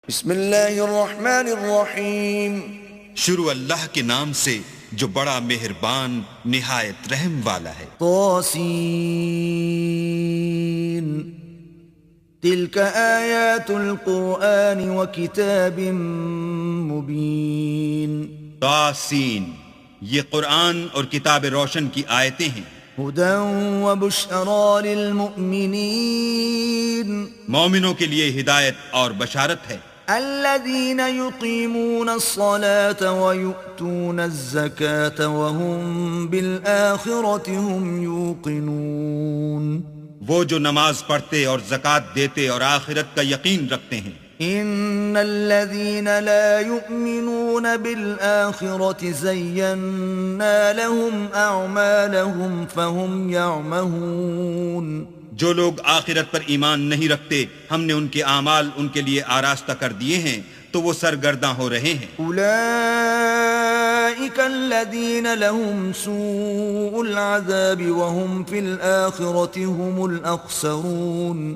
بسم اللہ الرحمن الرحیم، شروع اللہ کے نام سے جو بڑا مہربان نہایت رحم والا ہے۔ طاسین، تلک آیات القرآن وکتاب مبین۔ طاسین، یہ قرآن اور کتاب روشن کی آیتیں ہیں۔ ہدی وبشری للمؤمنین، مومنوں کے لیے ہدایت اور بشارت ہے۔ الذین یقیمون الصلاة ویؤتون الزکاة وهم بالآخرة هم یوقنون۔ وہ جو نماز پڑھتے اور زکوٰۃ دیتے اور آخرت کا یقین رکھتے ہیں۔ ان الذین لا یؤمنون بالآخرة زینا لهم اعمالهم فهم یعمہون۔ جو لوگ آخرت پر ایمان نہیں رکھتے ہم نے ان کے اعمال ان کے لیے آراستہ کر دیے ہیں تو وہ سرگرداں ہو رہے ہیں۔ اولئک الذین لهم سوء العذاب وهم فی الآخرة هم الاخسرون۔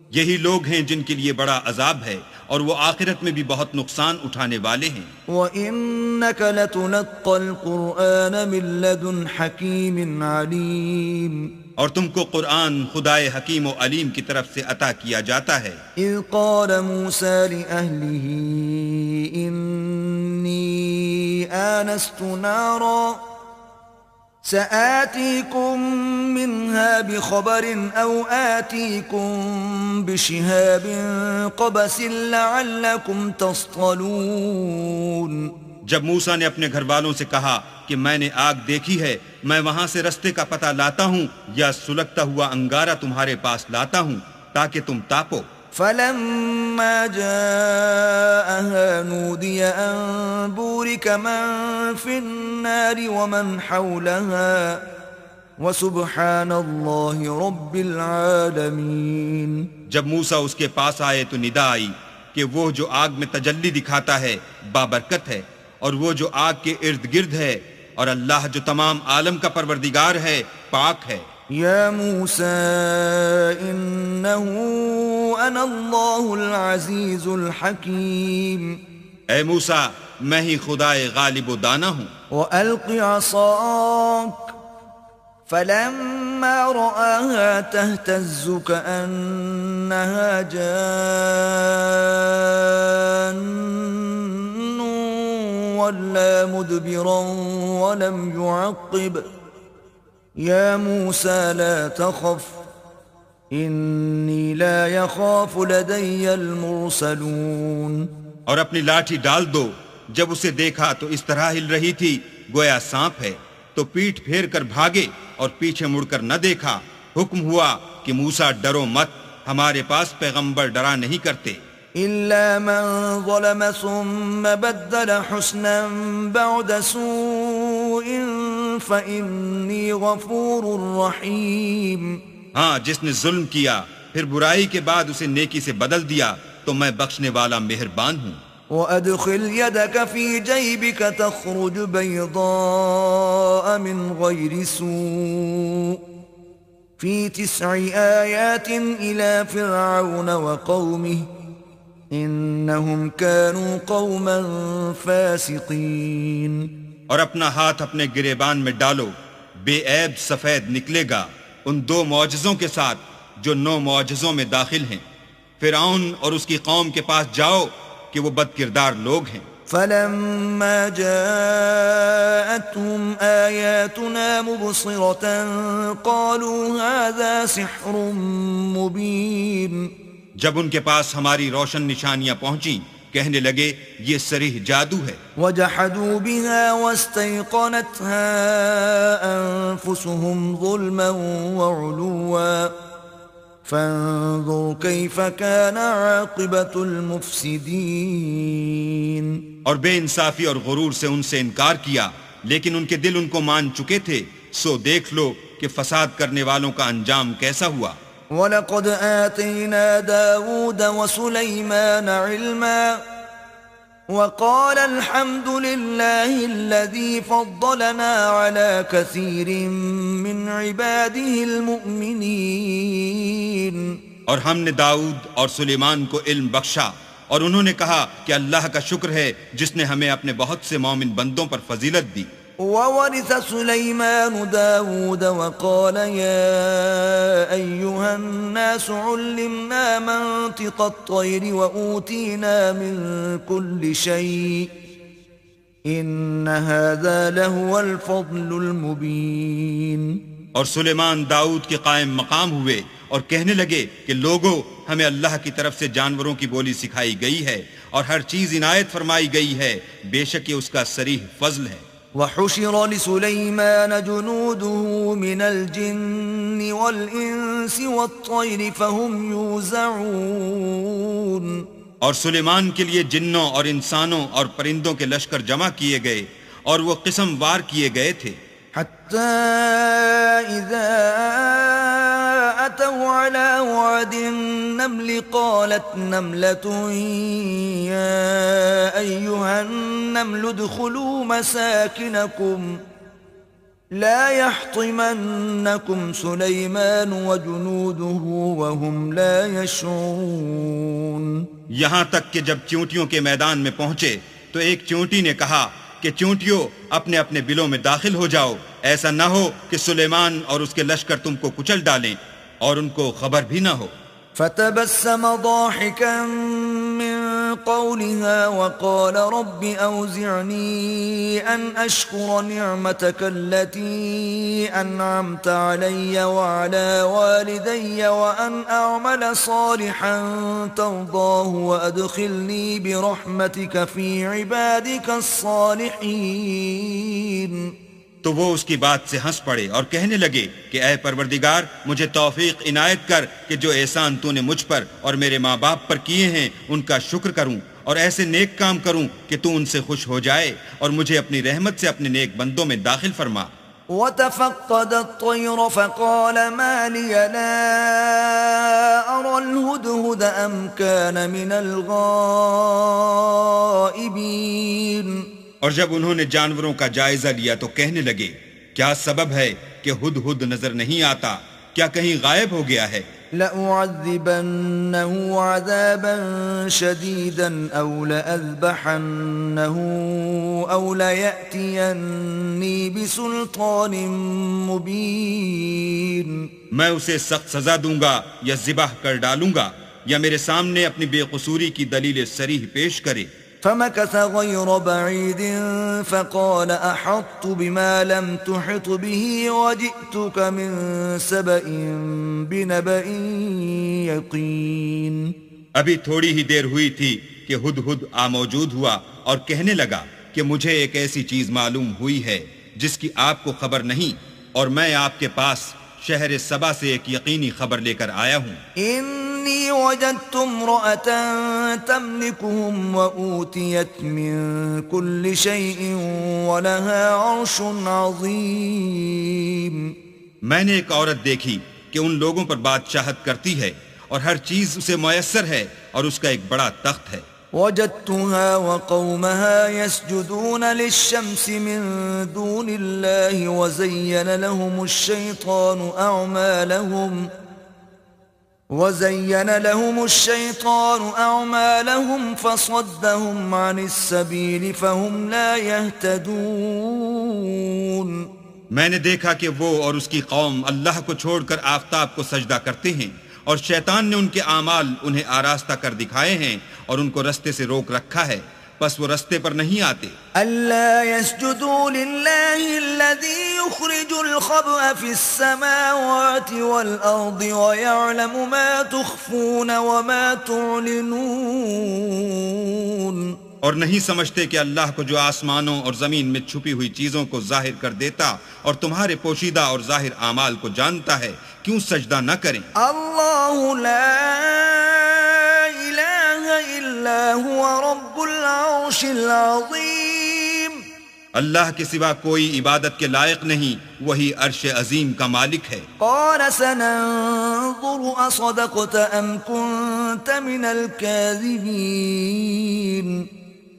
یہی لوگ ہیں جن کے لیے بڑا عذاب ہے اور وہ آخرت میں بھی بہت نقصان اٹھانے والے ہیں۔ وَإِنَّكَ لَتُلَقَّى الْقُرْآنَ مِن لَّدُنْ حَكِيمٍ عَلِيمٍ، اور تم کو قرآن خدائے حکیم و علیم کی طرف سے عطا کیا جاتا ہے۔ اذ قال موسیٰ لأہلہ انی آنست نارا سآتیکم منها بخبر او آتیکم بشہاب قبس لعلکم تصطلون۔ جب موسیٰ نے اپنے گھر والوں سے کہا کہ میں نے آگ دیکھی ہے، میں وہاں سے رستے کا پتہ لاتا ہوں یا سلگتا ہوا انگارہ تمہارے پاس لاتا ہوں تاکہ تم تاپو۔ فلما جاءها نودي أن بورك من في النار ومن حولها وسبحان الله رب العالمين۔ جب موسیٰ اس کے پاس آئے تو ندا آئی کہ وہ جو آگ میں تجلی دکھاتا ہے بابرکت ہے، اور وہ جو آگ کے ارد گرد ہے، اور اللہ جو تمام عالم کا پروردگار ہے پاک ہے۔ یا موسیٰ انہو انا اللہ العزیز الحکیم۔ اے موسیٰ میں ہی خدائے غالب و دانا ہوں۔ وَأَلْقِ عَصَاكَ فَلَمَّا رَآهَا تَهْتَزُّ كَأَنَّهَا جَانٌّ وَلَّا مُدْبِرًا وَلَمْ يُعَقِّبْ۔ یا موسیٰ لا تخف انی لا یخاف لدی المرسلون۔ اور اپنی لاٹھی ڈال دو۔ جب اسے دیکھا تو اس طرح ہل رہی تھی گویا سانپ ہے، تو پیٹھ پھیر کر بھاگے اور پیچھے مڑ کر نہ دیکھا۔ حکم ہوا کہ موسیٰ ڈرو مت، ہمارے پاس پیغمبر ڈرا نہیں کرتے۔ الا من ظلم ثم بدل حسنا بعد سوء فإنی غفور رحیم۔ ہاں، جس نے ظلم کیا پھر برائی کے بعد اسے نیکی سے بدل دیا تو میں بخشنے والا مہربان ہوں۔ وَأَدْخِلْ يَدَكَ فِي جَيْبِكَ تَخْرُجُ بَيْضَاءَ مِنْ غَيْرِ سُوءٍ فِي 9 آيَاتٍ إِلَى فِرْعَوْنَ وَقَوْمِهِ إِنَّهُمْ كَانُوا قَوْمًا فَاسِقِينَ۔ اور اپنا ہاتھ اپنے گریبان میں ڈالو، بے عیب سفید نکلے گا ان 2 معجزوں کے ساتھ جو 9 معجزوں میں داخل ہیں۔ فرعون اور اس کی قوم کے پاس جاؤ کہ وہ بد کردار لوگ ہیں۔ فلما جاءتهم آياتنا مبصرة قالوا هذا سحر مبين۔ جب ان کے پاس ہماری روشن نشانیاں پہنچیں کہنے لگے یہ صریح جادو ہے۔ وجحدوا بها واستيقنتها أنفسهم ظلما وعلوا فانظر كيف كان عاقبة المفسدين۔ اور بے انصافی اور غرور سے ان سے انکار کیا، لیکن ان کے دل ان کو مان چکے تھے، سو دیکھ لو کہ فساد کرنے والوں کا انجام کیسا ہوا۔ وَلَقَدْ آتَيْنَا دَاوُودَ وَسُلَيْمَانَ عِلْمًا وَقَالَ الْحَمْدُ لِلَّهِ الَّذِي فَضَّلَنَا عَلَى كَثِيرٍ مِّنْ عِبَادِهِ الْمُؤْمِنِينَ۔ اور ہم نے داؤد اور سلیمان کو علم بخشا اور انہوں نے کہا کہ اللہ کا شکر ہے جس نے ہمیں اپنے بہت سے مومن بندوں پر فضیلت دی۔ وورث سليمان داود وقال يا أيها الناس علمنا منطق الطير وأوتينا من كل شيء إن هذا لهو الفضل المبين۔ اور سلیمان داؤد کے قائم مقام ہوئے اور کہنے لگے کہ لوگو، ہمیں اللہ کی طرف سے جانوروں کی بولی سکھائی گئی ہے اور ہر چیز عنایت فرمائی گئی ہے، بے شک یہ اس کا صریح فضل ہے۔ وحشر لسليمان جنوده من الجن والإنس والطير فهم يوزعون۔ اور سلیمان کے لیے جنوں اور انسانوں اور پرندوں کے لشکر جمع کیے گئے اور وہ قسم وار کیے گئے تھے، حتى إذا أتوا على وعد النمل قالت نملة يا أيها النمل ادخلوا مساكنكم لا يحطمنكم سليمان وجنوده وهم لا يشعرون۔ یہاں تک کہ جب چیونٹیوں کے میدان میں پہنچے تو ایک چیونٹی نے کہا کہ چیونٹیوں اپنے اپنے بلوں میں داخل ہو جاؤ، ایسا نہ ہو کہ سلیمان اور اس کے لشکر تم کو کچل ڈالیں اور ان کو خبر بھی نہ ہو۔ فتبسم ضاحكا من قولها وقال رب أوزعني أن أشكر نعمتك التي أنعمت علي وعلى والدي وأن أعمل صالحا ترضاه وأدخلني برحمتك في عبادك الصالحين۔ تو وہ اس کی بات سے ہنس پڑے اور کہنے لگے کہ اے پروردگار، مجھے توفیق عنایت کر کہ جو احسان تو نے مجھ پر اور میرے ماں باپ پر کیے ہیں ان کا شکر کروں اور ایسے نیک کام کروں کہ تو ان سے خوش ہو جائے اور مجھے اپنی رحمت سے اپنے نیک بندوں میں داخل فرما۔ وتفقد الطير فقال ما لي لا أرى الهدهد أم كان من الغائبين۔ اور جب انہوں نے جانوروں کا جائزہ لیا تو کہنے لگے کیا سبب ہے کہ ہد ہد نظر نہیں آتا، کیا کہیں غائب ہو گیا ہے؟ لأعذبنه عذابا شديدا أو لأذبحنه أو ليأتيني بسلطان مبين۔ میں اسے سخت سزا دوں گا یا ذبح کر ڈالوں گا یا میرے سامنے اپنی بے قصوری کی دلیل صریح پیش کرے۔ فمكث غير بعيد فقال أحطت بما لم تحط به وجئتك من سبأ بنبأ يقين۔ ابھی تھوڑی ہی دیر ہوئی تھی کہ ہد ہد آ موجود ہوا اور کہنے لگا کہ مجھے ایک ایسی چیز معلوم ہوئی ہے جس کی آپ کو خبر نہیں، اور میں آپ کے پاس شہر سبا سے ایک یقینی خبر لے کر آیا ہوں۔ إني وجدت امرأة تملكهم وأوتيت من كل شيء ولها عرش عظيم۔ میں نے ایک عورت دیکھی کہ ان لوگوں پر بادشاہت کرتی ہے اور ہر چیز اسے میسر ہے اور اس کا ایک بڑا تخت ہے۔ وجدتها وقومها يسجدون للشمس من دون الله وزين لهم الشيطان أعمالهم فصدهم عن السبيل فهم لا يهتدون۔ میں نے دیکھا کہ وہ اور اس کی قوم اللہ کو چھوڑ کر آفتاب کو سجدہ کرتے ہیں اور شیطان نے ان کے اعمال انہیں آراستہ کر دکھائے ہیں اور ان کو رستے سے روک رکھا ہے، پس وہ رستے پر نہیں آتے۔ ألا يسجدوا لله الذي يخرج الخبأ في السماوات والأرض ويعلم ما تخفون وما تعلنون۔ اور نہیں سمجھتے کہ اللہ کو جو آسمانوں اور زمین میں چھپی ہوئی چیزوں کو ظاہر کر دیتا اور تمہارے پوشیدہ اور ظاہر اعمال کو جانتا ہے، کیوں سجدہ نہ کریں؟ اللہ لا الہ الا هو رب العرش العظیم۔ اللہ کے سوا کوئی عبادت کے لائق نہیں، وہی عرش عظیم کا مالک ہے۔ قال سننظر اصدقت ام كنت من الكاذبین۔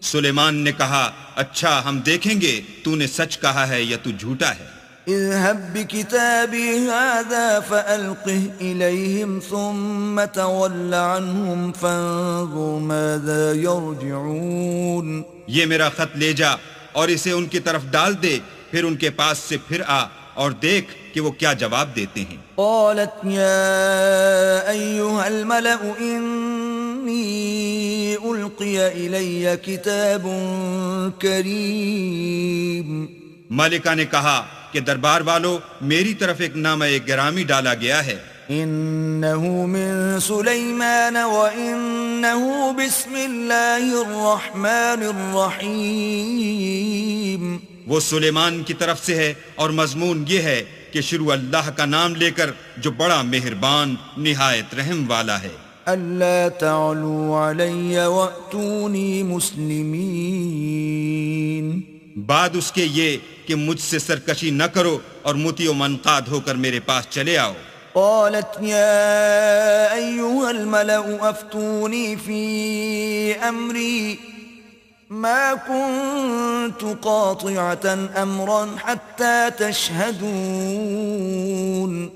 سلیمان نے کہا اچھا ہم دیکھیں گے تو نے سچ کہا ہے یا تو جھوٹا ہے۔ اذهب بكتابي هذا فألقه إليهم ثم تول عنهم فانظر ماذا يرجعون. یہ میرا خط لے جا اور اسے ان کی طرف ڈال دے، پھر ان کے پاس سے پھر آ اور دیکھ کہ وہ کیا جواب دیتے ہیں. قالت يا أيها الملأ إني ألقي إلي كتاب كريم. ملکہ نے کہا کہ دربار والو، میری طرف ایک نامہ گرامی ڈالا گیا ہے. إنه من سليمان وإنه بسم الله الرحمن الرحيم. وہ سلیمان کی طرف سے ہے اور مضمون یہ ہے کہ شروع اللہ کا نام لے کر جو بڑا مہربان نہایت رحم والا ہے. ألا تعلوا علي وأتوني مسلمين. بعد اس کے یہ کہ مجھ سے سرکشی نہ کرو اور مطیع و منقاد ہو کر میرے پاس چلے آؤ. قالت يا أيها الملأ أفتوني في أمري ما كنت قاطعة أمرا حتى تشهدون.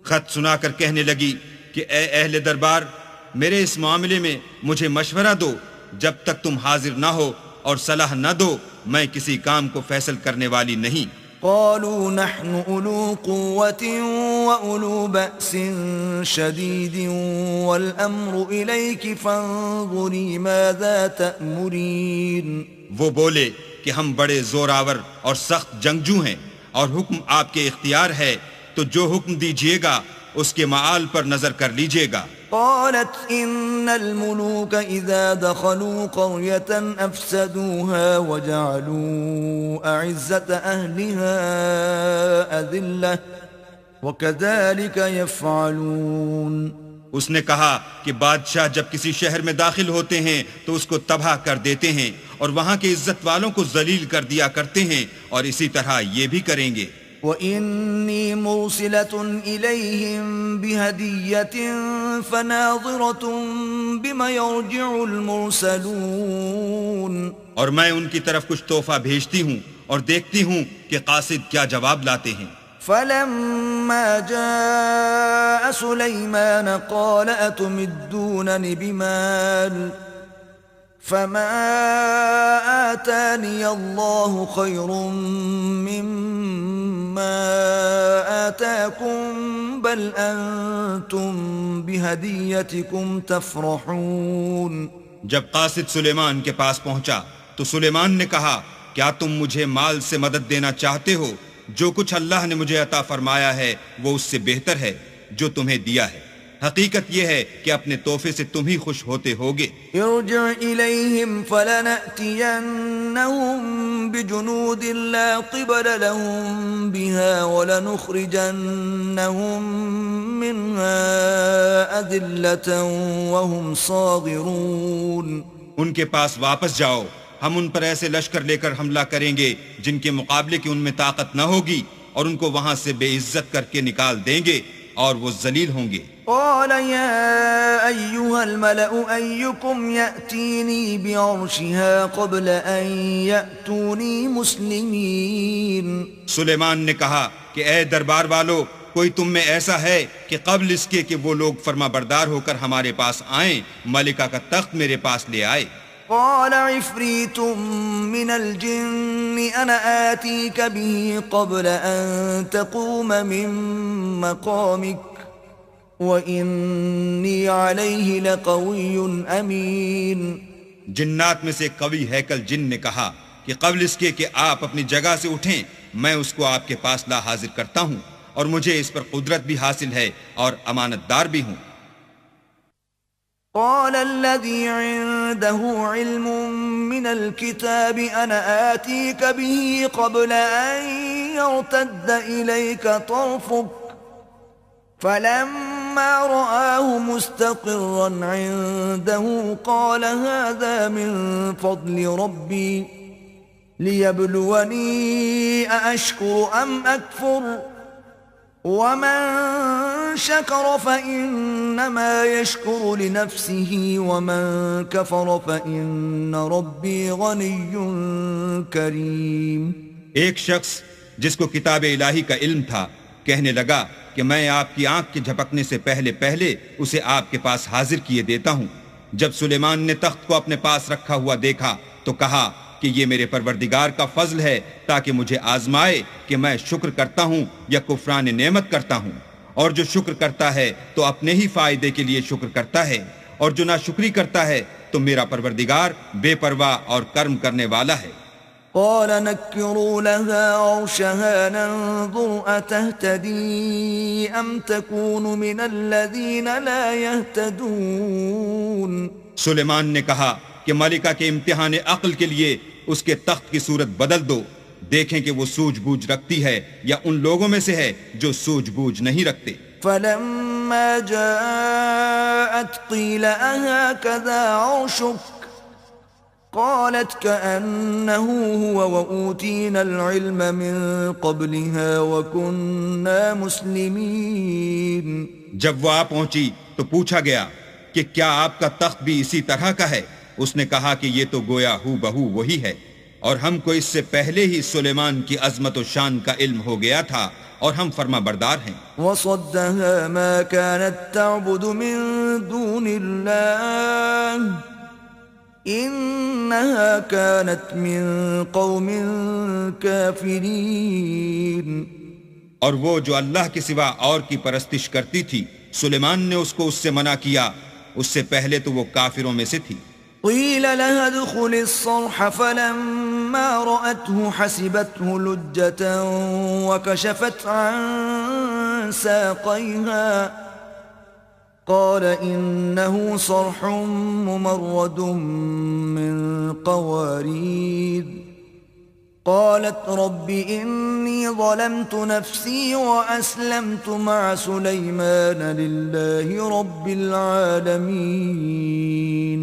خط سنا کر کہنے لگی کہ اے اہل دربار، میرے اس معاملے میں مجھے مشورہ دو، جب تک تم حاضر نہ ہو اور صلاح نہ دو میں کسی کام کو فیصل کرنے والی نہیں. قالوا نحن أولو قوة وأولو بأس شديد والأمر إليك فانظري ماذا تأمرين. وہ بولے کہ ہم بڑے زور آور اور سخت جنگجو ہیں اور حکم آپ کے اختیار ہے، تو جو حکم دیجیے گا اس کے معال پر نظر کر لیجیے گا. قالت إن الملوك إذا دخلوا قرية أفسدوها وجعلوا أعزة أهلها أذلة وكذلك يفعلون. اس نے کہا کہ بادشاہ جب کسی شہر میں داخل ہوتے ہیں تو اس کو تباہ کر دیتے ہیں اور وہاں کے عزت والوں کو ذلیل کر دیا کرتے ہیں، اور اسی طرح یہ بھی کریں گے. وَإِنِّي مُرْسِلَةٌ إِلَيْهِمْ بِهَدِيَّةٍ فَنَاظِرَةٌ بِمَ يَرْجِعُ الْمُرْسَلُونَ. اور میں ان کی طرف کچھ تحفہ بھیجتی ہوں اور دیکھتی ہوں کہ قاصد کیا جواب لاتے ہیں. فَلَمَّا جَاءَ سُلَيْمَانَ قَالَ أَتُمِدُّونَنِ بِمَالٍ فَمَا آتَانِيَ اللَّهُ خَيْرٌ مِّمَّا آتَاكُمْ بَلْ أَنْتُمْ بِهَدِيَّتِكُمْ تَفْرَحُونَ. جب قاصد سلیمان کے پاس پہنچا تو سلیمان نے کہا کیا تم مجھے مال سے مدد دینا چاہتے ہو؟ جو کچھ اللہ نے مجھے عطا فرمایا ہے وہ اس سے بہتر ہے جو تمہیں دیا ہے. حقیقت یہ ہے کہ اپنے تحفے سے تم ہی خوش ہوتے ہوگے. ارجع إليهم فلنأتينهم بجنود لا قبل لهم بها ولنخرجنهم منها أذلة وهم صاغرون. ان کے پاس واپس جاؤ، ہم ان پر ایسے لشکر لے کر حملہ کریں گے جن کے مقابلے کی ان میں طاقت نہ ہوگی، اور ان کو وہاں سے بے عزت کر کے نکال دیں گے اور وہ ذلیل ہوں گے. قال يا أيها الملأ أيكم يأتيني بعرشها قبل أن يأتوني مسلمين. سلیمان نے کہا کہ اے دربار والو، کوئی تم میں ایسا ہے کہ قبل اس کے کہ وہ لوگ فرما بردار ہو کر ہمارے پاس آئیں ملکہ کا تخت میرے پاس لے آئے. قال عفريت من الجن أنا آتيك به قبل أن تقوم من مقامك وَإِنِّي عَلَيْهِ لَقَوِيٌّ أَمِينٌ. جنات میں سے قوی ہیکل جن نے کہا کہ قبل اس کے کہ آپ اپنی جگہ سے اٹھیں میں اس کو آپ کے پاس لا حاضر کرتا ہوں، اور مجھے اس پر قدرت بھی حاصل ہے اور امانت دار بھی ہوں. قال الذي عنده علم من الكتاب أنا آتيك به قبل أن يرتد إليك طرفك فلما رآه مستقرا عنده قال هذا من فضل ربي ليبلوني أأشكر أم أكفر ومن شكر فإنما يشكر لنفسه ومن كفر فإن ربي غني كريم. ایک شخص جس کو کتاب الہی کا علم تھا، کہنے لگا کہ میں آپ کی آنکھ کے جھپکنے سے پہلے پہلے اسے آپ کے پاس حاضر کیے دیتا ہوں۔ جب سلیمان نے تخت کو اپنے پاس رکھا ہوا دیکھا تو کہا کہ یہ میرے پروردگار کا فضل ہے تاکہ مجھے آزمائے کہ میں شکر کرتا ہوں یا کفران نعمت کرتا ہوں، اور جو شکر کرتا ہے تو اپنے ہی فائدے کے لیے شکر کرتا ہے، اور جو ناشکری کرتا ہے تو میرا پروردگار بے پرواہ اور کرم کرنے والا ہے۔ قال نكروا لها عرشها ننظر أتهتدي أم تكون من الذين لا يهتدون۔ سلیمان نے کہا کہ ملکہ کے امتحان عقل کے لیے اس کے تخت کی صورت بدل دو، دیکھیں کہ وہ سوجھ بوجھ رکھتی ہے یا ان لوگوں میں سے ہے جو سوجھ بوجھ نہیں رکھتے۔ فلما جاءت قيل أهكذا عرشك قالت كأنه هو وأوتينا العلم من قبلها وكنا مسلمين۔ جب وہ آ پہنچی تو پوچھا گیا کہ کیا آپ کا تخت بھی اسی طرح کا ہے؟ اس نے کہا کہ یہ تو گویا ہو بہو وہی ہے، اور ہم کو اس سے پہلے ہی سلیمان کی عظمت و شان کا علم ہو گیا تھا اور ہم فرما بردار ہیں۔ وصدها ما كانت تعبد من دون الله إنها كانت من قوم كافرين۔ اور وہ جو اللہ کے سوا اور کی پرستش کرتی تھی، سلیمان نے اس کو اس سے منع کیا، اس سے پہلے تو وہ کافروں میں سے تھی۔ قيل لها ادخل الصرح فلما رأته حسبته لجة وكشفت عن ساقيها قال إنه صرح ممرد من قوارير قالت رب إني ظلمت نفسي وأسلمت مع سليمان لله رب العالمين۔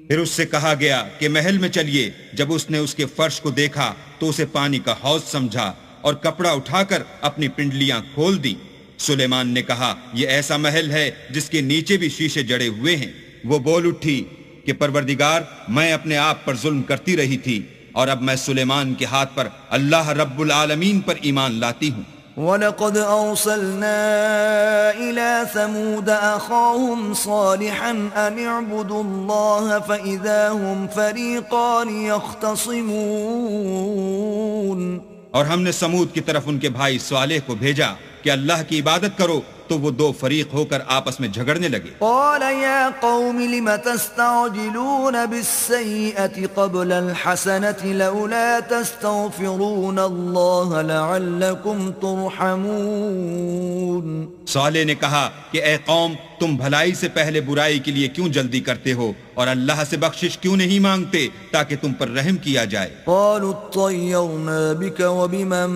پھر اس سے کہا گیا کہ محل میں چلیے۔ جب اس نے اس کے فرش کو دیکھا تو اسے پانی کا حوض سمجھا اور کپڑا اٹھا کر اپنی پنڈلیاں کھول دی۔ سلیمان نے کہا یہ ایسا محل ہے جس کے نیچے بھی شیشے جڑے ہوئے ہیں۔ وہ بول اٹھی کہ پروردگار میں اپنے آپ پر ظلم کرتی رہی تھی، اور اب میں سلیمان کے ہاتھ پر اللہ رب العالمین پر ایمان لاتی ہوں۔ وَلَقَدْ أَرْسَلْنَا إِلَى ثَمُودَ أَخَاهُمْ صَالِحًا أَنِ اعْبُدُوا اللَّهَ فَإِذَا هُمْ فَرِيقَانِ يَخْتَصِمُونَ۔ اور ہم نے سمود کی طرف ان کے بھائی صالح کو بھیجا کہ اللہ کی عبادت کرو، تو وہ دو فریق ہو کر آپس میں جھگڑنے لگے۔ قال يا قوم لم تستعجلون بالسيئة قبل الحسنة لولا تستغفرون الله لعلكم ترحمون۔ صالح نے کہا کہ اے قوم، تم بھلائی سے پہلے برائی کے لیے کیوں جلدی کرتے ہو اور اللہ سے بخشش کیوں نہیں مانگتے تاکہ تم پر رحم کیا جائے؟ قالوا اطيرنا بك وبمن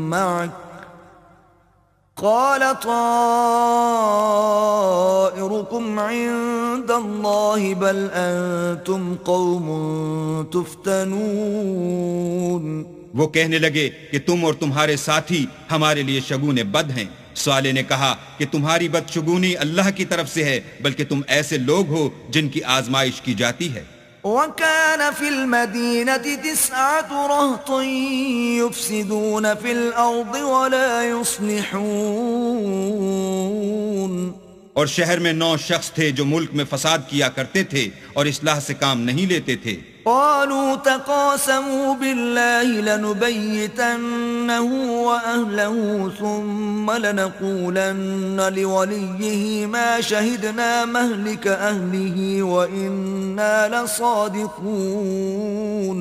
معك قال طائركم عند الله بل أنتم قوم تفتنون۔ وہ کہنے لگے کہ تم اور تمہارے ساتھی ہمارے لیے شگون بد ہیں۔ صالح نے کہا کہ تمہاری بدشگونی اللہ کی طرف سے ہے، بلکہ تم ایسے لوگ ہو جن کی آزمائش کی جاتی ہے۔ وكان في المدينة 9 رهط يفسدون في الأرض ولا يصلحون۔ اور شہر میں 9 شخص تھے جو ملک میں فساد کیا کرتے تھے اور اصلاح سے کام نہیں لیتے تھے۔ قالوا تقاسموا بالله لنبيتنه وأهله ثم لنقولن لوليه ما شهدنا مهلك أهله وإنا لصادقون۔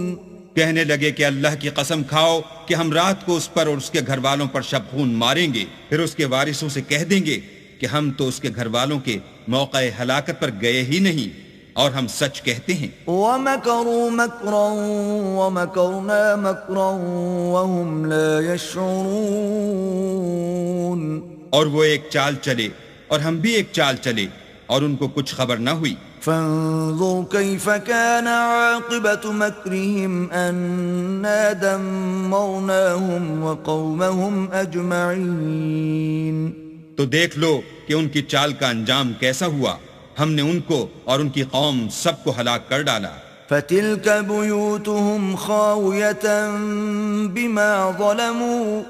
کہنے لگے کہ اللہ کی قسم کھاؤ کہ ہم رات کو اس پر اور اس کے گھر والوں پر شب خون ماریں گے، پھر اس کے وارثوں سے کہہ دیں گے کہ ہم تو اس کے گھر والوں کے موقع ہلاکت پر گئے ہی نہیں، اور ہم سچ کہتے ہیں۔ وَمَكَرُوا مَكْرًا وَمَكَرْنَا مَكْرًا وَهُمْ لَا يَشْعُرُونَ۔ اور وہ ایک چال چلے اور ہم بھی ایک چال چلے اور ان کو کچھ خبر نہ ہوئی۔ فانظر كيف كان عاقبة مكرهم أنا دمرناهم وقومهم أجمعين۔ تو دیکھ لو کہ ان کی چال کا انجام کیسا ہوا، ہم نے ان کو اور ان کی قوم سب کو ہلاک کر ڈالا۔ فتلك بيوتهم خاوية بما ظلموا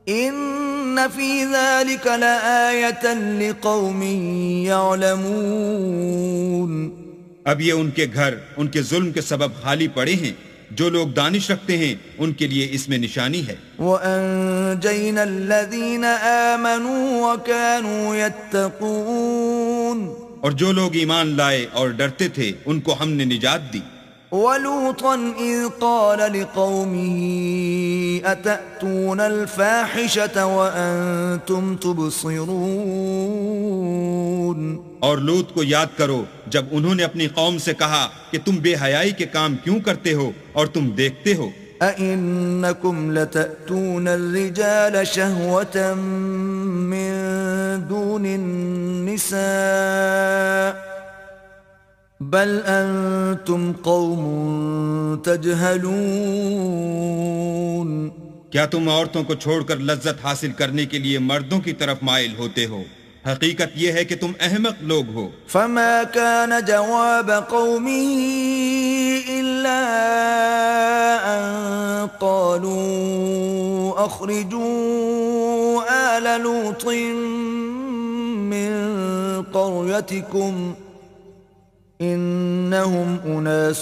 إن في ذلك لآية لقوم يعلمون. اب یہ ان کے گھر ان کے ظلم کے سبب خالی پڑے ہیں. جو لوگ دانش رکھتے ہیں ان کے لیے اس میں نشانی ہے. وَأَنجَيْنَا الَّذِينَ آمَنُوا وَكَانُوا يَتَّقُونَ. اور جو لوگ ایمان لائے اور ڈرتے تھے ان کو ہم نے نجات دی. وَلُوطًا إِذْ قَالَ لِقَوْمِهِ أَتَأْتُونَ الْفَاحِشَةَ وَأَنْتُمْ تُبْصِرُونَ. اور لوط کو یاد کرو جب انہوں نے اپنی قوم سے کہا کہ تم بے حیائی کے کام کیوں کرتے ہو اور تم دیکھتے ہو. أَإِنَّكُمْ لَتَأْتُونَ الرِّجَالَ شَهْوَةً مِّن دُونِ النِّسَاءِ بَلْ أَنْتُمْ قَوْمٌ تَجْهَلُونَ. کیا تم عورتوں کو چھوڑ کر لذت حاصل کرنے کے لیے مردوں کی طرف مائل ہوتے ہو؟ حقیقت یہ ہے کہ تم احمق لوگ ہو. فما كان جواب قومه إلا أن قالوا أخرجوا آل لوط من قريتكم إنهم أناس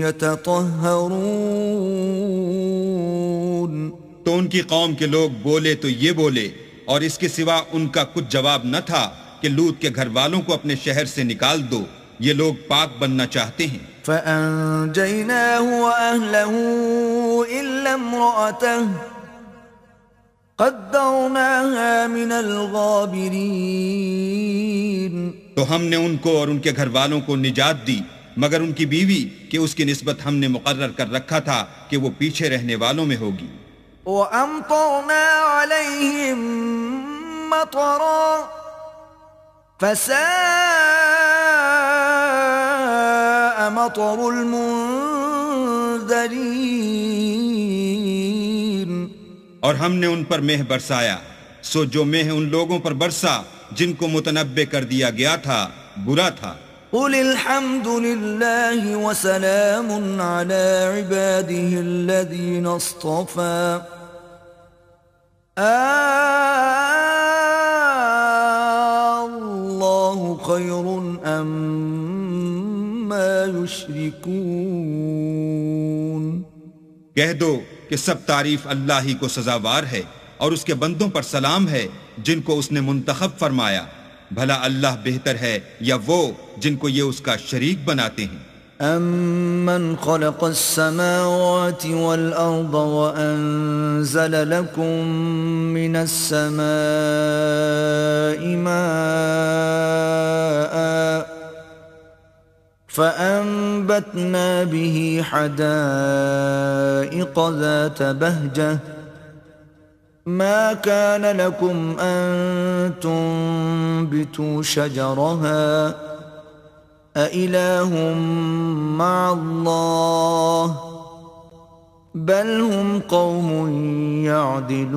يتطهرون. تو ان کی قوم کے لوگ بولے تو یہ بولے، اور اس کے سوا ان کا کچھ جواب نہ تھا کہ لوط کے گھر والوں کو اپنے شہر سے نکال دو، یہ لوگ پاک بننا چاہتے ہیں. فَأَنْجَيْنَاهُ وَأَهْلَهُ إِلَّا امْرَأَتَهُ قَدَّرْنَاهَا مِنَ الْغَابِرِينَ. تو ہم نے ان کو اور ان کے گھر والوں کو نجات دی مگر ان کی بیوی کہ اس کی نسبت ہم نے مقرر کر رکھا تھا کہ وہ پیچھے رہنے والوں میں ہوگی. وَأَمْطَرْنَا عَلَيْهِمْ مَطَرًا فَسَاءَ مَطَرُ الْمُنذَرِينَ. اور ہم نے ان پر مہ برسایا، سو جو مہ ان لوگوں پر برسا جن کو متنبع کر دیا گیا تھا برا تھا. قُلِ الْحَمْدُ لِلَّهِ وَسَلَامٌ عَلَى عِبَادِهِ الَّذِينَ اصْطَفَى اللَّهُ خَيْرٌ أَمَّا يُشْرِكُونَ. کہہ دو کہ سب تعریف اللہ ہی کو سزاوار ہے اور اس کے بندوں پر سلام ہے جن کو اس نے منتخب فرمایا. بھلا اللہ بہتر ہے یا وہ جن کو یہ اس کا شریک بناتے ہیں. أَمَّنْ خَلَقَ السَّمَاوَاتِ وَالْأَرْضَ وَأَنزَلَ لَكُم مِّنَ السَّمَاءِ مَاءً فَأَنبَتْنَا بِهِ حَدَائِقَ ذَاتَ بَهْجَةٍ ما كان لكم أن تنبتوا شجرها أإله مع الله بل هم قوم يعدلون.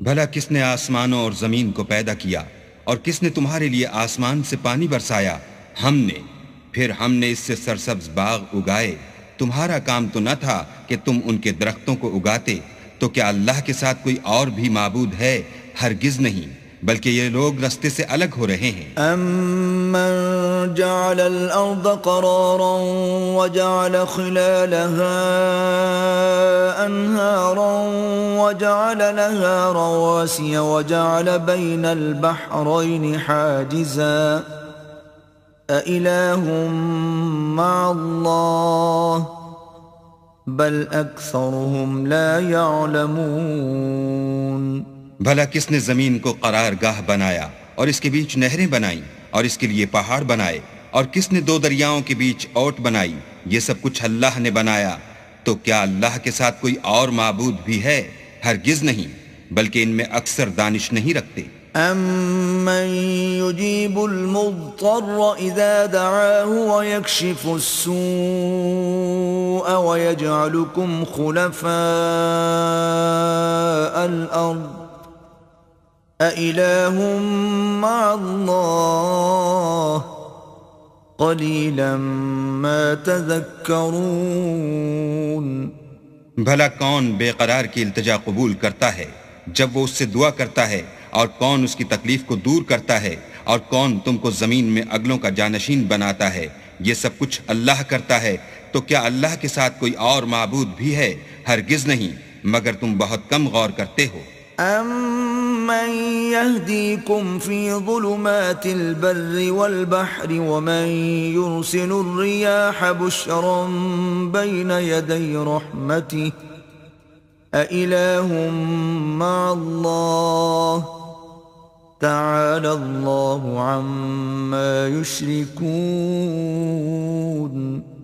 بھلا کس نے آسمانوں اور زمین کو پیدا کیا اور کس نے تمہارے لیے آسمان سے پانی برسایا؟ ہم نے. پھر ہم نے اس سے سرسبز باغ اگائے. تمہارا کام تو نہ تھا کہ تم ان کے درختوں کو اگاتے. تو کیا اللہ کے ساتھ کوئی اور بھی معبود ہے؟ ہرگز نہیں، بلکہ یہ لوگ رستے سے الگ ہو رہے ہیں. أَمَّنْ جَعَلَ الْأَرْضَ قَرَارًا وَجَعَلَ خِلَالَهَا أَنْهَارًا وَجَعَلَ لَهَا رَوَاسِيَ وَجَعَلَ بَيْنَ الْبَحْرَيْنِ حَاجِزًا أَإِلَهٌ مَّعَ اللَّهِ بل اکثرهم لا يعلمون. بھلا کس نے زمین کو قرار گاہ بنایا اور اس کے بیچ نہریں بنائیں اور اس کے لیے پہاڑ بنائے، اور کس نے دو دریاؤں کے بیچ اوٹ بنائی؟ یہ سب کچھ اللہ نے بنایا. تو کیا اللہ کے ساتھ کوئی اور معبود بھی ہے؟ ہرگز نہیں، بلکہ ان میں اکثر دانش نہیں رکھتے. أَمَّن يُجِيبُ الْمُضْطَرَّ إِذَا دَعَاهُ وَيَكْشِفُ السُّوءَ وَيَجْعَلُكُمْ خُلَفَاءَ الْأَرْضِ أَإِلَٰهٌ مَّعَ اللَّهِ قليلا ما تذكرون بھلا کون بے قرار کی التجا قبول کرتا ہے جب وہ اس سے دعا کرتا ہے، اور کون اس کی تکلیف کو دور کرتا ہے، اور کون تم کو زمین میں اگلوں کا جانشین بناتا ہے؟ یہ سب کچھ اللہ کرتا ہے، تو کیا اللہ کے ساتھ کوئی اور معبود بھی ہے؟ ہرگز نہیں، مگر تم بہت کم غور کرتے ہو۔ أَمَّن يَهْدِيكُمْ فِي ظُلُمَاتِ الْبَرِّ وَالْبَحْرِ وَمَن يُرْسِلُ الرِّيَاحَ بُشْرًا بَيْنَ يَدَيْ رَحْمَتِهِ أَإِلَٰهٌ مَّعَ اللَّهِ تَعَالَى اللَّهُ عَمَّا يُشْرِكُونَ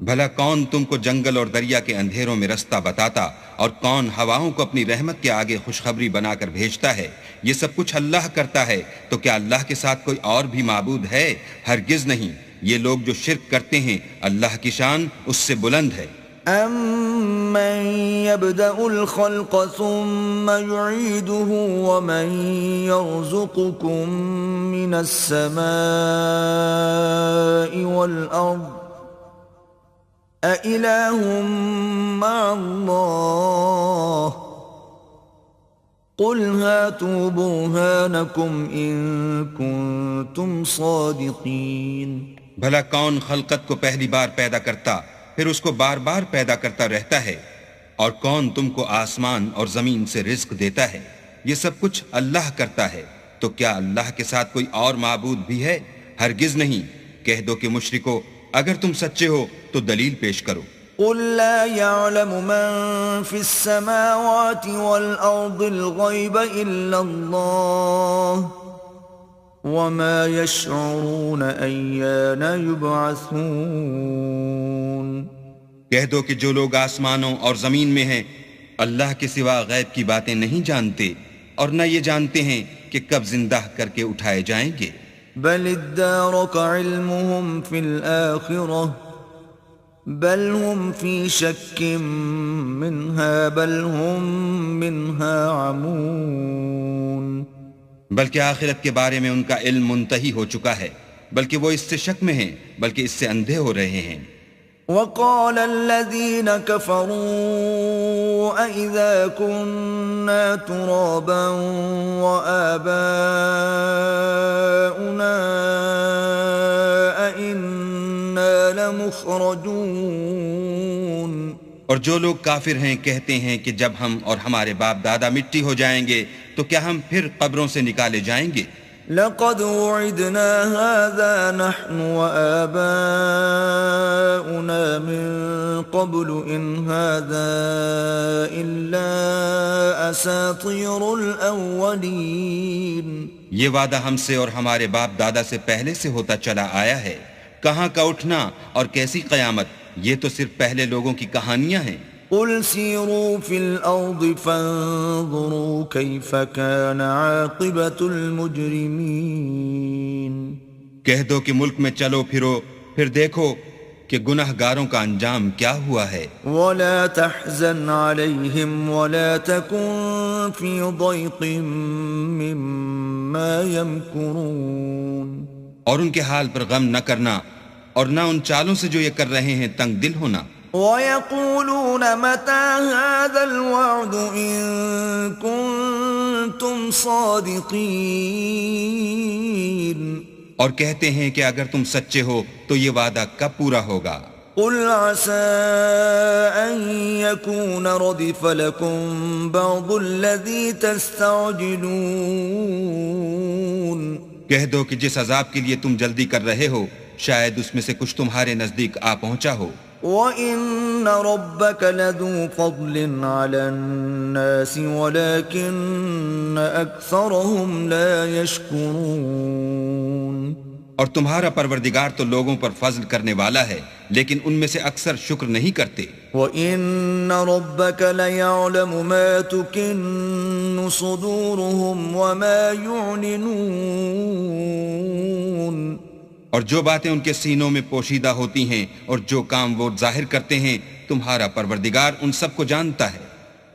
بھلا کون تم کو جنگل اور دریا کے اندھیروں میں رستہ بتاتا، اور کون ہواؤں کو اپنی رحمت کے آگے خوشخبری بنا کر بھیجتا ہے؟ یہ سب کچھ اللہ کرتا ہے، تو کیا اللہ کے ساتھ کوئی اور بھی معبود ہے؟ ہرگز نہیں، یہ لوگ جو شرک کرتے ہیں اللہ کی شان اس سے بلند ہے۔ أَمَّن يَبْدَأُ الْخَلْقَ ثُمَّ يُعِيدُهُ وَمَن يَرْزُقُكُم مِّنَ السَّمَاءِ وَالْأَرْضِ أَإِلَٰهٌ مَّعَ اللَّهِ قُلْ هَاتُوا بُرْهَانَكُمْ إِن كُنتُمْ صَادِقِينَ بھلا کون خلقت کو پہلی بار پیدا کرتا پھر اس کو بار بار پیدا کرتا رہتا ہے؟ اور کون تم کو آسمان اور زمین سے رزق دیتا ہے؟ یہ سب کچھ اللہ کرتا ہے، تو کیا اللہ کے ساتھ کوئی اور معبود بھی ہے؟ ہرگز نہیں۔ کہہ دو کہ مشرکو، اگر تم سچے ہو تو دلیل پیش کرو۔ قُل لَّا يَعْلَمُ مَن فِي السَّمَاوَاتِ وَالْأَرْضِ الْغَيْبَ إِلَّا اللَّهُ وَمَا يَشْعُرُونَ أَيَّانَ يُبْعَثُونَ کہہ دو کہ جو لوگ آسمانوں اور زمین میں ہیں اللہ کے سوا غیب کی باتیں نہیں جانتے، اور نہ یہ جانتے ہیں کہ کب زندہ کر کے اٹھائے جائیں گے۔ بل ادارك علمهم في الآخرة بل هم في شك منها بل هم منها عمون بلکہ آخرت کے بارے میں ان کا علم منتہی ہو چکا ہے، بلکہ وہ اس سے شک میں ہیں، بلکہ اس سے اندھے ہو رہے ہیں۔ وقال الذين كفروا أئذا كنا ترابا وآباؤنا أئنا لمخرجون اور جو لوگ کافر ہیں کہتے ہیں کہ جب ہم اور ہمارے باپ دادا مٹی ہو جائیں گے تو کیا ہم پھر قبروں سے نکالے جائیں گے؟ لقد وعدنا هذا نحن وآباؤنا من قبل إن هذا إلا أساطير الأولين یہ وعدہ ہم سے اور ہمارے باپ دادا سے پہلے سے ہوتا چلا آیا ہے۔ کہاں کا اٹھنا اور کیسی قیامت، یہ تو صرف پہلے لوگوں کی کہانیاں ہیں۔ قل سیروا فی الارض فانظروا کیف کان عاقبت المجرمین، کہہ دو کہ ملک میں چلو پھرو پھر دیکھو کہ گنہگاروں کا انجام کیا ہوا ہے۔ ولا تحزن علیہم ولا تکن فی ضیق مما یمکرون، اور ان کے حال پر غم نہ کرنا اور نہ ان چالوں سے جو یہ کر رہے ہیں تنگ دل ہونا۔ وَيَقُولُونَ مَتَى هَذَا الْوَعْدُ إِن كُنتُمْ صَادِقِينَ، اور کہتے ہیں کہ اگر تم سچے ہو تو یہ وعدہ کب پورا ہوگا؟ قُلْ عَسَىٰ أَن يَكُونَ رَدِفَ لَكُمْ بَعْضُ الَّذِي تَسْتَعْجِلُونَ، کہہ دو کہ جس عذاب کے لیے تم جلدی کر رہے ہو شاید اس میں سے کچھ تمہارے نزدیک آ پہنچا ہو۔ وَإِنَّ رَبَّكَ لَذُو فَضْلٍ عَلَى النَّاسِ وَلَكِنَّ أَكْثَرَهُمْ لَا يَشْكُرُونَ، اور تمہارا پروردگار تو لوگوں پر فضل کرنے والا ہے لیکن ان میں سے اکثر شکر نہیں کرتے۔ وَإِنَّ رَبَّكَ لَيَعْلَمُ مَا تُكِنُّ صُدُورُهُمْ وَمَا يُعْلِنُونَ، اور جو باتیں ان کے سینوں میں پوشیدہ ہوتی ہیں اور جو کام وہ ظاہر کرتے ہیں تمہارا پروردگار ان سب کو جانتا ہے۔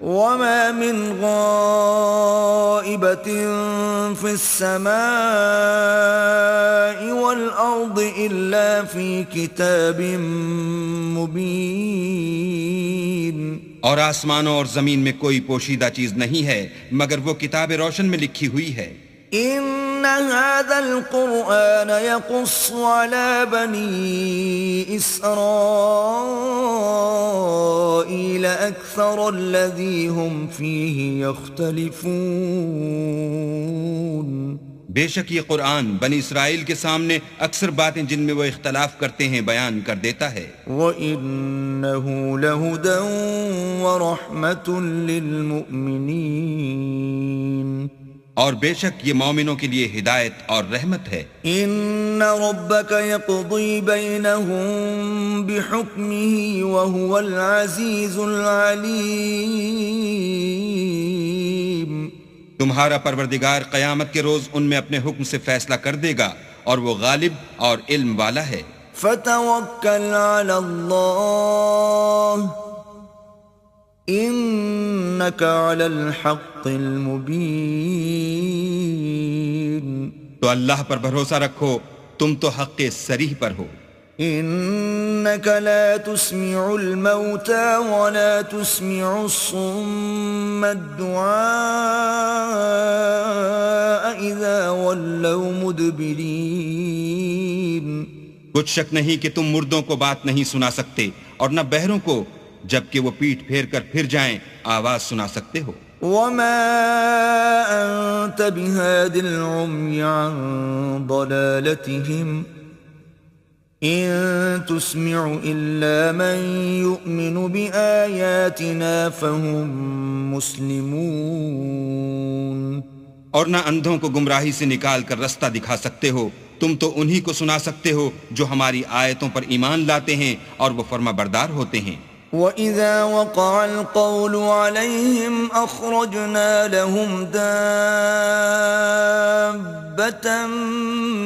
وما من غائبة في السماء والأرض إلا في كتاب مبين. اور آسمانوں اور زمین میں کوئی پوشیدہ چیز نہیں ہے مگر وہ کتاب روشن میں لکھی ہوئی ہے. إن هذا القرآن يقص على بني إسرائيل أكثر الذي هم فيه يختلفون. بے شک یہ قرآن بنی اسرائیل کے سامنے اکثر باتیں جن میں وہ اختلاف کرتے ہیں بیان کر دیتا ہے. وَإِنَّهُ لَهُدًى وَرَحْمَةٌ لِّلْمُؤْمِنِينَ. اور بے شک یہ مومنوں کے لیے ہدایت اور رحمت ہے. ان ربك يقضي بينهم بحكمه وهو العزيز العليم. تمہارا پروردگار قیامت کے روز ان میں اپنے حکم سے فیصلہ کر دے گا اور وہ غالب اور علم والا ہے. فتوکل علی اللہ انک علی الحق المبین. تو اللہ پر بھروسہ رکھو تم تو حق صریح پر ہو. انک لا تسمع الموتى ولا تسمع الصم الدعاء اذا ولوا مدبرین. کچھ شک نہیں کہ تم مردوں کو بات نہیں سنا سکتے اور نہ بہروں کو جبکہ وہ پیٹھ پھیر کر پھر جائیں آواز سنا سکتے ہو. وما انت بهاد العمي عن ضلالتهم ان تسمع الا من يؤمن بآياتنا فهم مسلمون. اور نہ اندھوں کو گمراہی سے نکال کر رستہ دکھا سکتے ہو، تم تو انہی کو سنا سکتے ہو جو ہماری آیتوں پر ایمان لاتے ہیں اور وہ فرما بردار ہوتے ہیں. وَإِذَا وَقَعَ الْقَوْلُ عَلَيْهِمْ أَخْرَجْنَا لَهُمْ دَابَّةً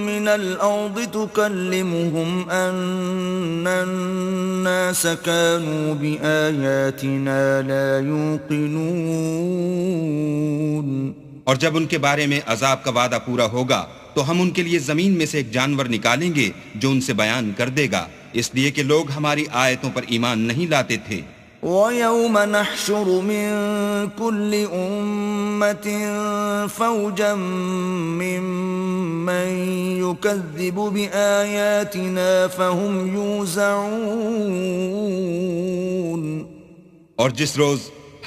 مِّنَ الْأَرْضِ تُكَلِّمُهُمْ أَنَّ النَّاسَ كَانُوا بِآيَاتِنَا لَا يُوقِنُونَ. اور جب ان کے بارے میں عذاب کا وعدہ پورا ہوگا تو ہم ان کے لیے زمین میں سے ایک جانور نکالیں گے جو ان سے بیان کر دے گا، اس لیے کہ لوگ ہماری آیتوں پر ایمان نہیں لاتے تھے. وَيَوْمَ نَحْشُرُ مِن كُلِّ أُمَّةٍ فَوْجًا مِّمَّن يُكَذِّبُ بِآيَاتِنَا فَهُمْ يُوزَعُونَ. اور جس روز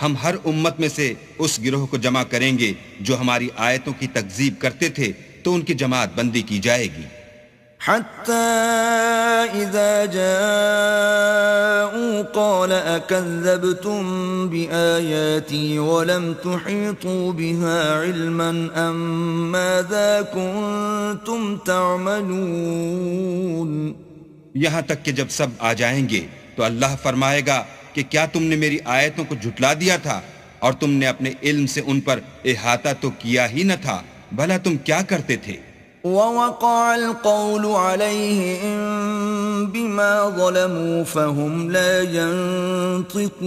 ہم ہر امت میں سے اس گروہ کو جمع کریں گے جو ہماری آیتوں کی تکذیب کرتے تھے تو ان کی جماعت بندی کی جائے گی. حتى إذا جاءوا قال أكذبتم بآياتي ولم تحيطوا بها علما أم ماذا كنتم تعملون. یہاں تک کہ جب سب آ جائیں گے تو اللہ فرمائے گا کہ کیا تم نے میری آیتوں کو جھٹلا دیا تھا اور تم نے اپنے علم سے ان پر احاطہ تو کیا ہی نہ تھا، بھلا تم کیا کرتے تھے. وَوَقَعَ الْقَوْلُ عَلَيْهِمْ بِمَا ظَلَمُوا فَهُمْ لَا يَنطِقُونَ.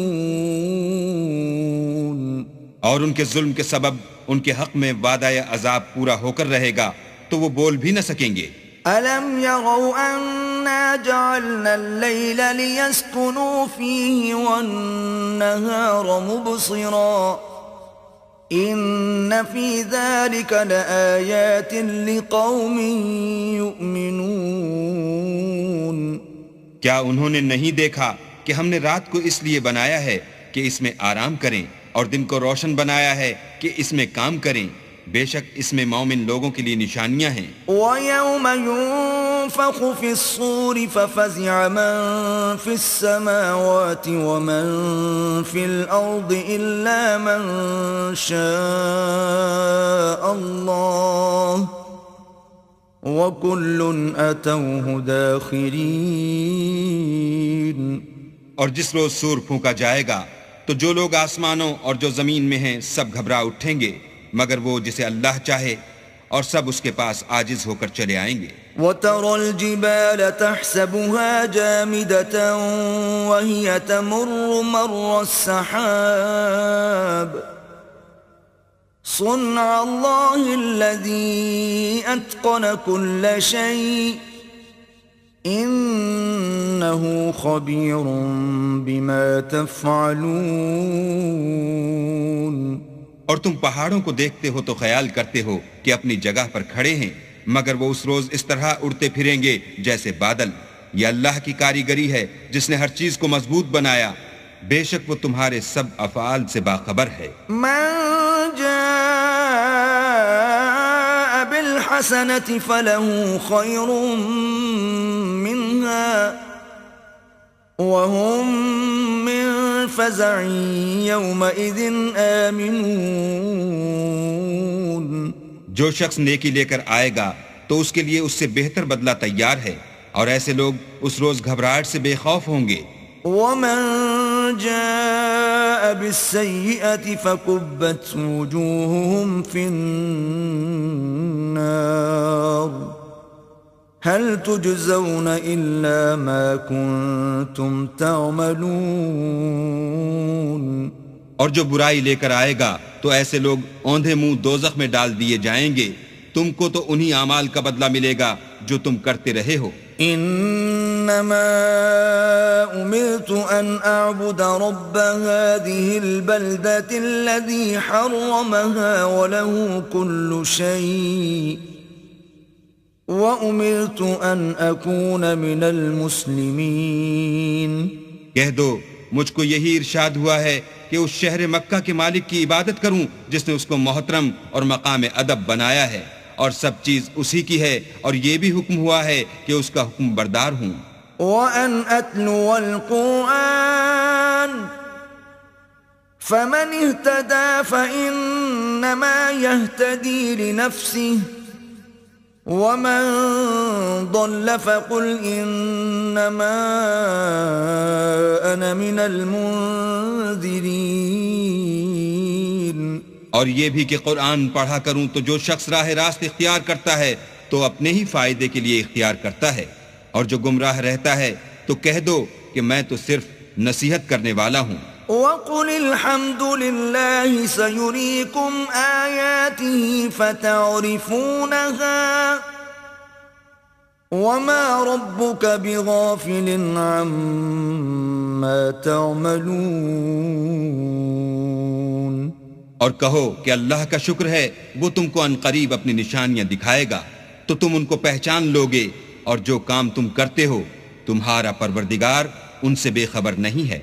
اور ان کے ظلم کے سبب ان کے حق میں وعدہ عذاب پورا ہو کر رہے گا تو وہ بول بھی نہ سکیں گے. أَلَمْ يَرَوْا أَنَّا جَعَلْنَا اللَّيْلَ لِيَسْكُنُوا فِيهِ وَالنَّهَارَ مُبْصِرًا إِنَّ فِي ذَلِكَ لَآيَاتٍ لِقَوْمٍ يُؤْمِنُونَ. کیا انہوں نے نہیں دیکھا کہ ہم نے رات کو اس لیے بنایا ہے کہ اس میں آرام کریں اور دن کو روشن بنایا ہے کہ اس میں کام کریں؟ بے شک اس میں مومن لوگوں کے لیے نشانیاں ہیں. وَيَوْمَ يُنفَخُ فِي الصُّورِ فَفَزِعَ مَن فِي السَّمَاوَاتِ وَمَن فِي الْأَرْضِ إِلَّا مَن شَاءَ اللَّهُ وَكُلٌّ أَتَوْهُ دَاخِرِينَ. اور جس روز سور پھونکا جائے گا تو جو لوگ آسمانوں اور جو زمین میں ہیں سب گھبرا اٹھیں گے مگر وہ جسے اللہ چاہے، اور سب اس کے پاس عاجز ہو کر چلے آئیں گے. وَتَرَى الْجِبَالَ تَحْسَبُهَا جَامِدَةً وَهِيَ تَمُرُّ مَرَّ السَّحَابِ صُنْعَ اللَّهِ الَّذِي أَتْقَنَ كُلَّ شَيْءٍ إِنَّهُ خَبِيرٌ بِمَا تَفْعَلُونَ. اور تم پہاڑوں کو دیکھتے ہو تو خیال کرتے ہو کہ اپنی جگہ پر کھڑے ہیں، مگر وہ اس روز اس طرح اڑتے پھریں گے جیسے بادل. یہ اللہ کی کاریگری ہے جس نے ہر چیز کو مضبوط بنایا. بے شک وہ تمہارے سب افعال سے باخبر ہے. من جاء بالحسنة فله خير منها وهم من فزع يومئذ آمنون. جو شخص نیکی لے کر آئے گا تو اس کے لیے اس سے بہتر بدلہ تیار ہے، اور ایسے لوگ اس روز گھبراہٹ سے بے خوف ہوں گے. ومن جاء بالسيئة فكبت وجوههم في النار هل تجزون إلا ما كنتم تعملون. اور جو برائی لے کر آئے گا تو ایسے لوگ اوندھے منہ دوزخ میں ڈال دیے جائیں گے. تم کو تو انہی اعمال کا بدلہ ملے گا جو تم کرتے رہے ہو. انما امرت ان اعبد رب هذه البلدة الذي حرمها وله كل شيء وامرت ان اكون من المسلمين. کہہ دو مجھ کو یہی ارشاد ہوا ہے کہ اس شہر مکہ کے مالک کی عبادت کروں جس نے اس کو محترم اور مقام ادب بنایا ہے، اور سب چیز اسی کی ہے، اور یہ بھی حکم ہوا ہے کہ اس کا حکم بردار ہوں. وَأَنْ أَتْلُوَ الْقُرْآنَ فَمَنِ اهْتَدَى فَإِنَّمَا يَهْتَدِي لِنَفْسِهِ وَمَنْ ضَلَّ فَقُلْ إِنَّمَا أَنَا مِنَ الْمُنذِرِينَ. اور یہ بھی کہ قرآن پڑھا کروں تو جو شخص راہ راست اختیار کرتا ہے تو اپنے ہی فائدے کے لیے اختیار کرتا ہے، اور جو گمراہ رہتا ہے تو کہہ دو کہ میں تو صرف نصیحت کرنے والا ہوں. وَقُلِ الْحَمْدُ لِلَّهِ سَيُرِيكُمْ آيَاتِهِ فَتَعْرِفُونَهَا وَمَا رَبُّكَ بِغَافِلٍ عَمَّا تَعْمَلُونَ. اور کہو کہ اللہ کا شکر ہے وہ تم کو عن قریب اپنی نشانیاں دکھائے گا تو تم ان کو پہچان لوگے، اور جو کام تم کرتے ہو تمہارا پروردگار ان سے بے خبر نہیں ہے.